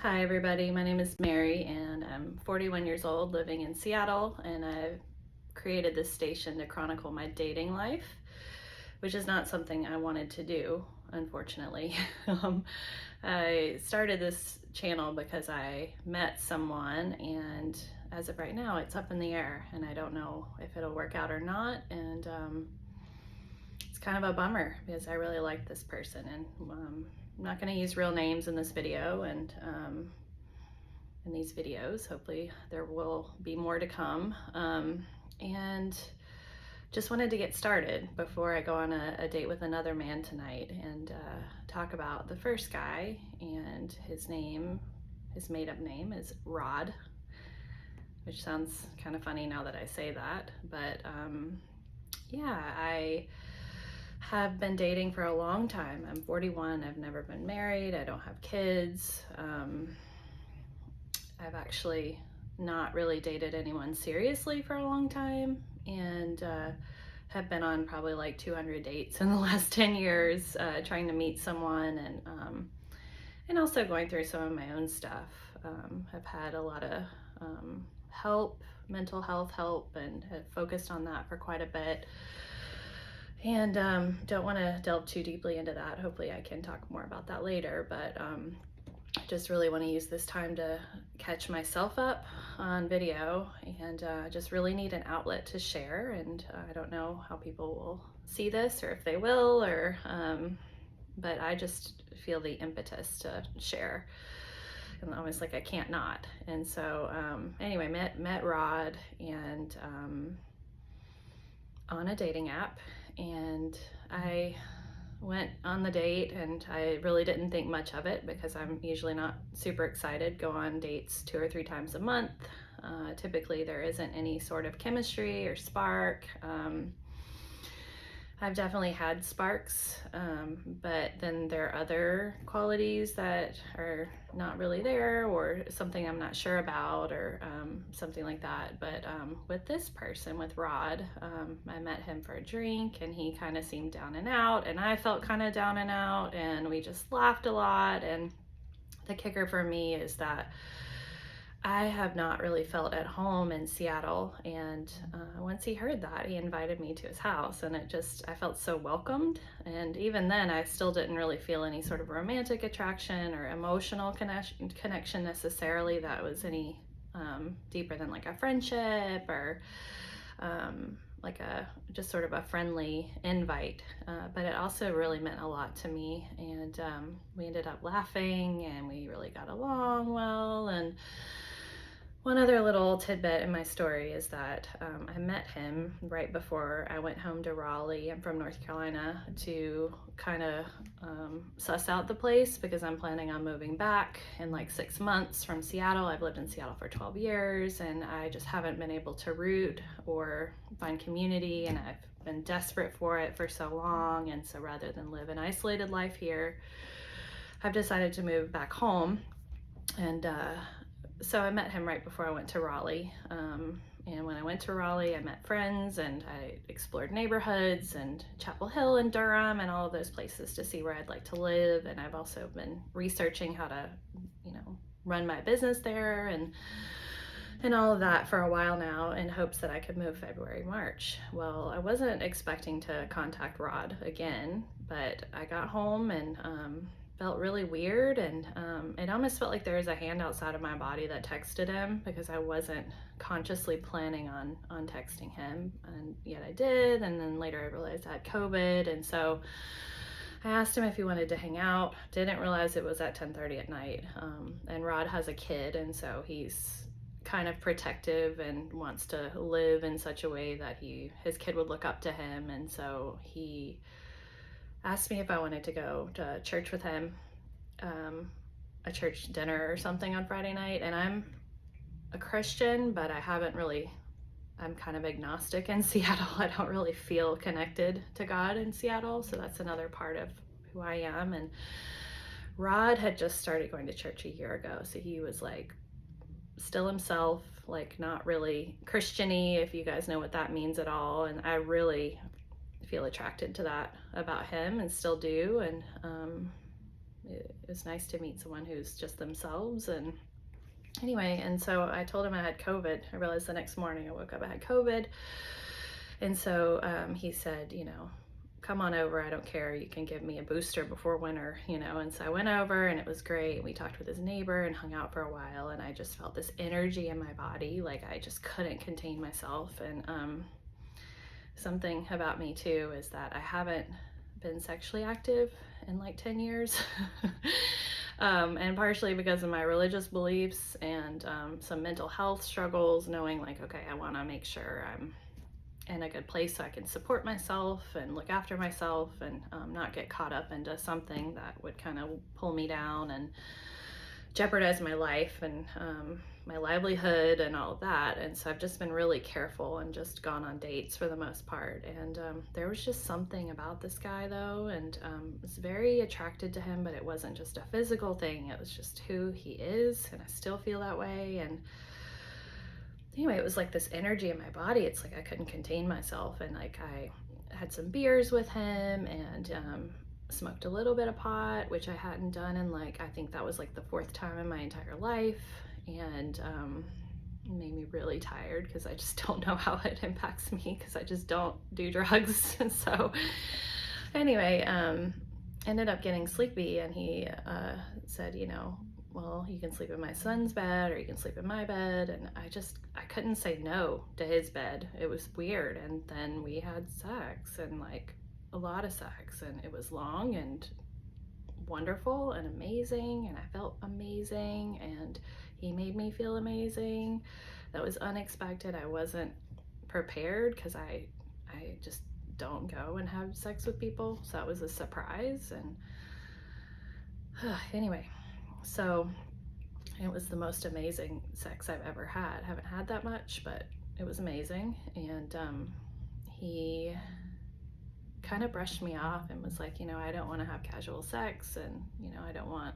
Hi everybody, my name is Mary and I'm 41 years old living in Seattle, and I've created this station to chronicle my dating life, which is not something I wanted to do, unfortunately. I started this channel because I met someone, and as of right now it's up in the air and I don't know if it'll work out or not, and it's kind of a bummer because I really like this person, and I'm not going to use real names in this video, and in these videos. Hopefully there will be more to come. And just wanted to get started before I go on a date with another man tonight and talk about the first guy. And his made up name is Rod, which sounds kind of funny now that I say that. But yeah, I have been dating for a long time. I'm 41, I've never been married, I don't have kids. I've actually not really dated anyone seriously for a long time, and have been on probably like 200 dates in the last 10 years, trying to meet someone, and also going through some of my own stuff. I've had a lot of help, mental health help, and have focused on that for quite a bit. And don't want to delve too deeply into that. Hopefully I can talk more about that later, but just really want to use this time to catch myself up on video, and just really need an outlet to share. And I don't know how people will see this or if they will, or but I just feel the impetus to share, and almost like I can't not. And so anyway, met Rod, and on a dating app, and I went on the date, and I really didn't think much of it because I'm usually not super excited. Go on dates 2 or 3 times a month. Typically there isn't any sort of chemistry or spark. I've definitely had sparks, but then there are other qualities that are not really there, or something I'm not sure about, or something like that. But with this person, with Rod, I met him for a drink, and he kind of seemed down and out, and I felt kind of down and out, and we just laughed a lot. And the kicker for me is that I have not really felt at home in Seattle, and once he heard that, he invited me to his house, and I felt so welcomed. And even then, I still didn't really feel any sort of romantic attraction or emotional connection necessarily that was any deeper than like a friendship, or like a just sort of a friendly invite. But it also really meant a lot to me, and we ended up laughing, and we really got along well. And one other little tidbit in my story is that I met him right before I went home to Raleigh. I'm from North Carolina, to kind of suss out the place, because I'm planning on moving back in like 6 months from Seattle. I've lived in Seattle for 12 years, and I just haven't been able to root or find community, and I've been desperate for it for so long. And so rather than live an isolated life here, I've decided to move back home. And so I met him right before I went to Raleigh. And when I went to Raleigh, I met friends, and I explored neighborhoods and Chapel Hill and Durham and all of those places to see where I'd like to live. And I've also been researching how to, run my business there, and all of that for a while now, in hopes that I could move February, March. Well, I wasn't expecting to contact Rod again, but I got home and felt really weird, and it almost felt like there was a hand outside of my body that texted him, because I wasn't consciously planning on texting him, and yet I did. And then later I realized I had COVID, and so I asked him if he wanted to hang out. Didn't realize it was at 10:30 at night. And Rod has a kid, and so he's kind of protective and wants to live in such a way that his kid would look up to him. And so he asked me if I wanted to go to church with him, a church dinner or something on Friday night. And I'm a Christian, but I'm kind of agnostic in Seattle. I don't really feel connected to God in Seattle, so that's another part of who I am. And Rod had just started going to church a year ago, so he was like still himself, like not really Christian-y, if you guys know what that means at all. And I really feel attracted to that about him, and still do. And it was nice to meet someone who's just themselves. And anyway, and so I told him I had COVID. I realized the next morning I woke up, I had COVID. And so he said, come on over. I don't care. You can give me a booster before winter, And so I went over and it was great. We talked with his neighbor and hung out for a while. And I just felt this energy in my body. Like I just couldn't contain myself. And something about me too is that I haven't been sexually active in like 10 years. And partially because of my religious beliefs and some mental health struggles, knowing like, okay, I want to make sure I'm in a good place so I can support myself and look after myself and not get caught up into something that would kind of pull me down and jeopardize my life and my livelihood and all of that. And so I've just been really careful and just gone on dates for the most part. And there was just something about this guy though, and I was very attracted to him, but it wasn't just a physical thing. It was just who he is, and I still feel that way. And anyway, it was like this energy in my body. It's like I couldn't contain myself. And like I had some beers with him and smoked a little bit of pot, which I hadn't done in like, I think that was like the 4th time in my entire life. And it made me really tired because I just don't know how it impacts me because I just don't do drugs. And so anyway, ended up getting sleepy, and he said, well, you can sleep in my son's bed or you can sleep in my bed. And I couldn't say no to his bed. It was weird. And then we had sex, and like a lot of sex, and it was long and wonderful and amazing. And I felt amazing, and he made me feel amazing. That was unexpected. I wasn't prepared because I just don't go and have sex with people. So that was a surprise. And anyway, so it was the most amazing sex I've ever had. I haven't had that much, but it was amazing. And he kind of brushed me off and was like, I don't want to have casual sex, and I don't want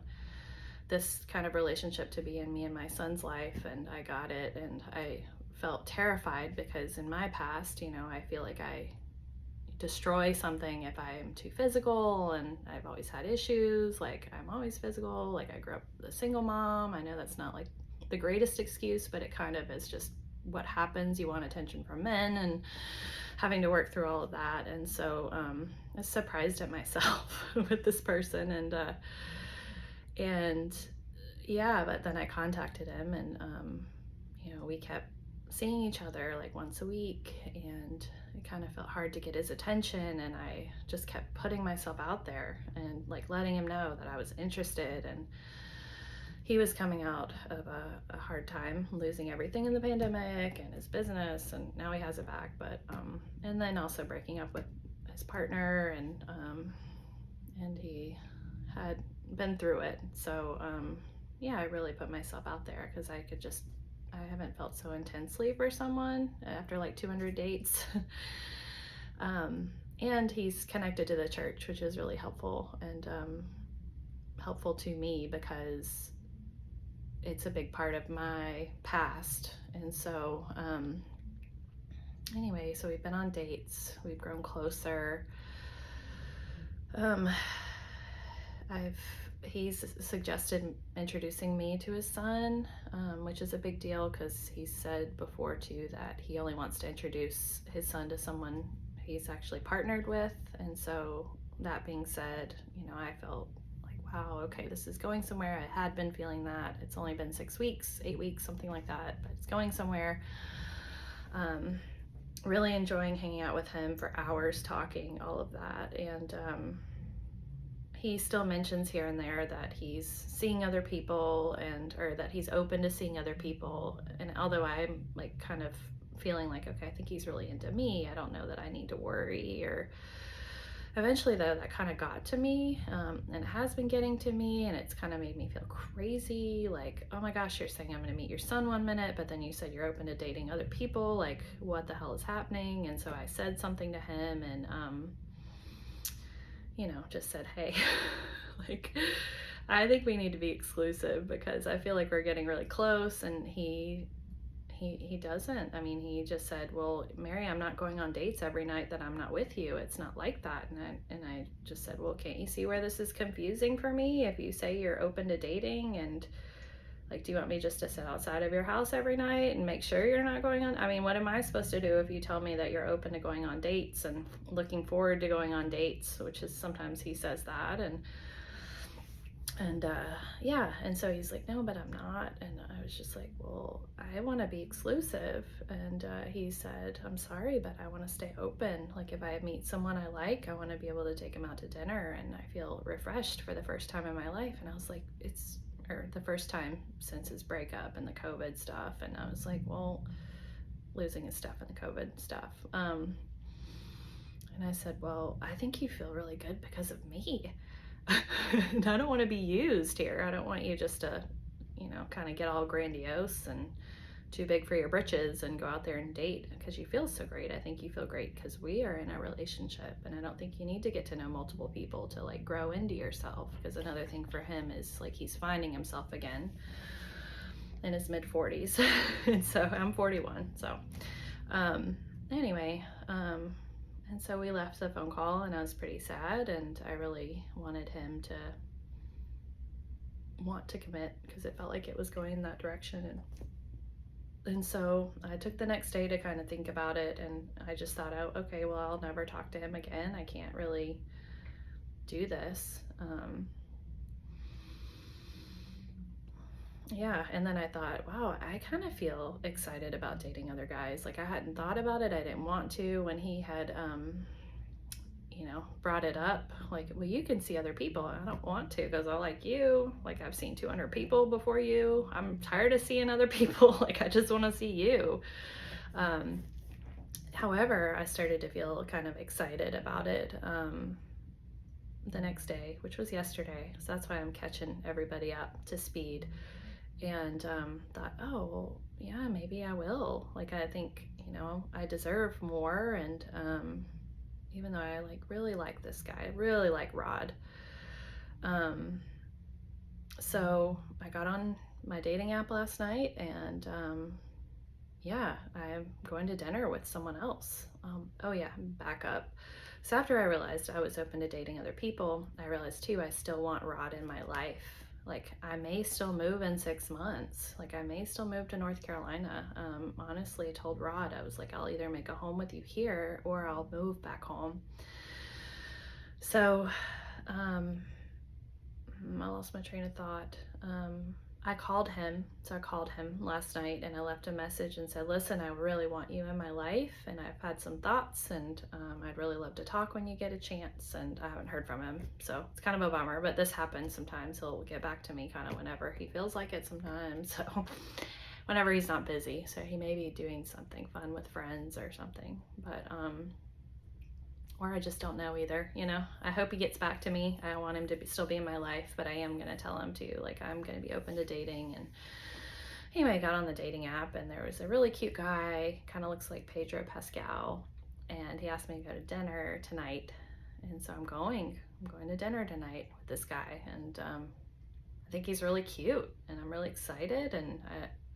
this kind of relationship to be in me and my son's life. And I got it, and I felt terrified because in my past, I feel like I destroy something if I'm too physical, and I've always had issues. Like I'm always physical. Like I grew up a single mom. I know that's not like the greatest excuse, but it kind of is just what happens. You want attention from men, and having to work through all of that. And so I was surprised at myself with this person, and yeah, but then I contacted him, and we kept seeing each other like once a week, and it kind of felt hard to get his attention. And I just kept putting myself out there and like letting him know that I was interested. And he was coming out of a hard time, losing everything in the pandemic and his business, and now he has it back. But and then also breaking up with his partner, and he had been through it. So yeah, I really put myself out there because I haven't felt so intensely for someone after like 200 dates. And he's connected to the church, which is really helpful, and helpful to me because it's a big part of my past. And so anyway, so we've been on dates, we've grown closer. He's suggested introducing me to his son, which is a big deal because he said before too that he only wants to introduce his son to someone he's actually partnered with. And so that being said, I felt like, wow, okay, this is going somewhere. I had been feeling that. It's only been 6 weeks, 8 weeks, something like that, but it's going somewhere. Really enjoying hanging out with him for hours, talking, all of that. And he still mentions here and there that he's seeing other people, or that he's open to seeing other people. And although I'm like kind of feeling like, okay, I think he's really into me, I don't know that I need to worry. Or eventually though, that kind of got to me, and has been getting to me, and it's kind of made me feel crazy. Like, oh my gosh, you're saying I'm going to meet your son one minute, but then you said you're open to dating other people. Like, what the hell is happening? And so I said something to him, and just said, hey, like, I think we need to be exclusive because I feel like we're getting really close. And he he doesn't. I mean, he just said, well, Mary, I'm not going on dates every night that I'm not with you. It's not like that. And I just said, well, can't you see where this is confusing for me? If you say you're open to dating, and like, do you want me just to sit outside of your house every night and make sure you're not going on? I mean, what am I supposed to do if you tell me that you're open to going on dates and looking forward to going on dates, which is sometimes he says that. And yeah, and so he's like, no, but I'm not. And I was just like, well, I want to be exclusive. And he said, I'm sorry, but I want to stay open. Like, if I meet someone I like, I want to be able to take him out to dinner, and I feel refreshed for the first time in my life. And I was like, or the first time since his breakup and the COVID stuff. And I was like, well, losing his stuff and the COVID stuff. And I said, well, I think you feel really good because of me. And I don't want to be used here. I don't want you just to, kind of get all grandiose and too big for your britches and go out there and date because you feel so great. I think you feel great because we are in a relationship, and I don't think you need to get to know multiple people to like grow into yourself. Because another thing for him is like he's finding himself again in his mid 40s. And so I'm 41. So anyway, and so we left the phone call, and I was pretty sad, and I really wanted him to want to commit because it felt like it was going in that direction. And so I took the next day to kind of think about it, and I just thought, oh, okay, well, I'll never talk to him again. I can't really do this. Yeah, and then I thought, wow, I kind of feel excited about dating other guys. Like, I hadn't thought about it. I didn't want to. When he had, brought it up, like, well, you can see other people. I don't want to because I like you. Like, I've seen 200 people before you. I'm tired of seeing other people. Like, I just want to see you. However, I started to feel kind of excited about it the next day, which was yesterday. So that's why I'm catching everybody up to speed. And thought, oh, well, yeah, maybe I will. Like, I think, I deserve more. And even though I really like this guy, I really like Rod. So I got on my dating app last night, and yeah, I'm going to dinner with someone else. Oh yeah, back up. So after I realized I was open to dating other people, I realized too, I still want Rod in my life. Like, I may still move in 6 months. Like, I may still move to North Carolina. Honestly, I told Rod, I was like, I'll either make a home with you here or I'll move back home. So, I lost my train of thought. I called him. So I called him last night, and I left a message and said, listen, I really want you in my life, and I've had some thoughts, and I'd really love to talk when you get a chance. And I haven't heard from him, so it's kind of a bummer, but this happens sometimes. He'll get back to me kind of whenever he feels like it sometimes. So whenever he's not busy. So he may be doing something fun with friends or something, but or I just don't know either. I hope he gets back to me. I want him to still be in my life, but I am going to tell him to, like, I'm going to be open to dating. And anyway, I got on the dating app, and there was a really cute guy, kind of looks like Pedro Pascal, and he asked me to go to dinner tonight. And so I'm going to dinner tonight with this guy, and I think he's really cute, and I'm really excited, and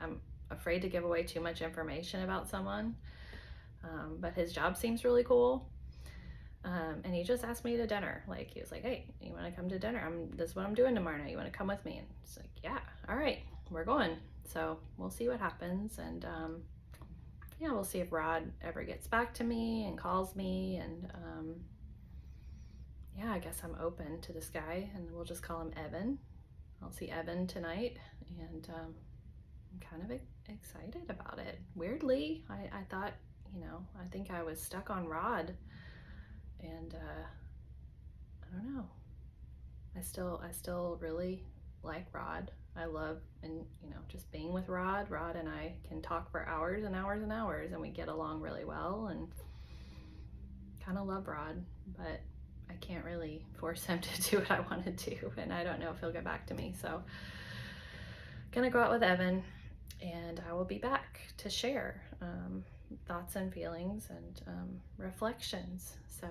I'm afraid to give away too much information about someone, but his job seems really cool. And he just asked me to dinner. Like, he was like, hey, you want to come to dinner? This is what I'm doing tomorrow night. You want to come with me? And it's like, yeah, all right, we're going. So we'll see what happens. And yeah, we'll see if Rod ever gets back to me and calls me. And yeah, I guess I'm open to this guy, and we'll just call him Evan. I'll see Evan tonight, and I'm kind of excited about it. Weirdly, I thought, I think I was stuck on Rod. And I don't know. I still really like Rod. I love, and just being with Rod. Rod and I can talk for hours and hours and hours, and we get along really well, and kind of love Rod, but I can't really force him to do what I want to do, and I don't know if he'll get back to me. So gonna go out with Evan, and I will be back to share thoughts and feelings and reflections. So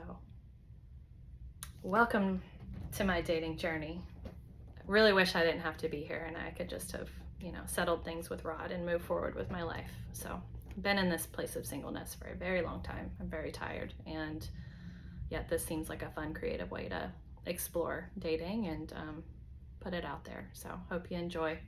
welcome to my dating journey. really wish I didn't have to be here and I could just have, settled things with Rod and move forward with my life. So been in this place of singleness for a very long time. I'm very tired, and yet this seems like a fun, creative way to explore dating and put it out there. So hope you enjoy.